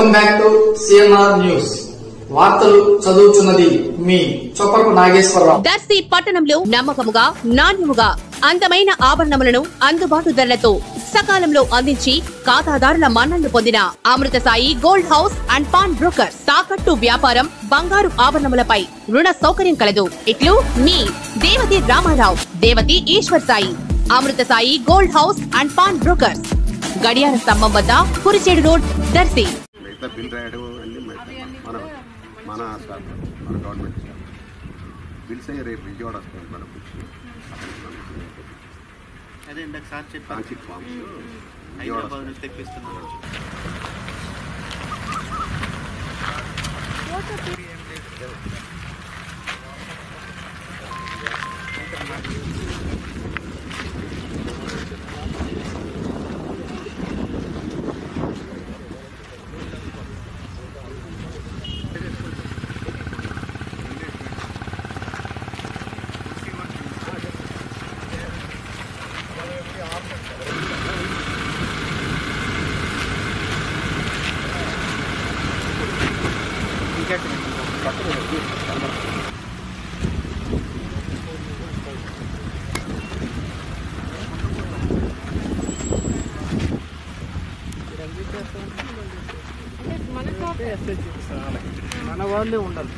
Welcome back to CMR news. వార్తలు చదువుతున్నది మీ చొప్పకు నాగేశ్వరరావు. దర్శి పట్టణంలో నమ్మకముగా, నాణ్యముగా అందమైన ఆభరణములను అందుబాటు ధరలతో సకాలంలో అందించి ఖాతాదారుల మన్ననలు పొందిన Amrutha Sai gold house and pawn brokers. తాకట్టు వ్యాపారం, బంగారు ఆభరణములపై రుణ సౌకర్యం కలదు. ఇట్లు మీ Devathi Ramarao, Devathi Eswar Sai. Amrutha Sai gold house and pawn brokers, గడియార స్తంభం వద్ద కురిచేడు రోడ్, దర్శి. మన గవర్నమెంట్ బిల్స్ అయ్యి రేపు విజయవాడ వస్తుంది మేడం. అదే ఇందాక సార్ చెప్పాను, హైదరాబాద్ నుంచి తెప్పిస్తున్నాను. మన వాళ్ళే ఉండాలి.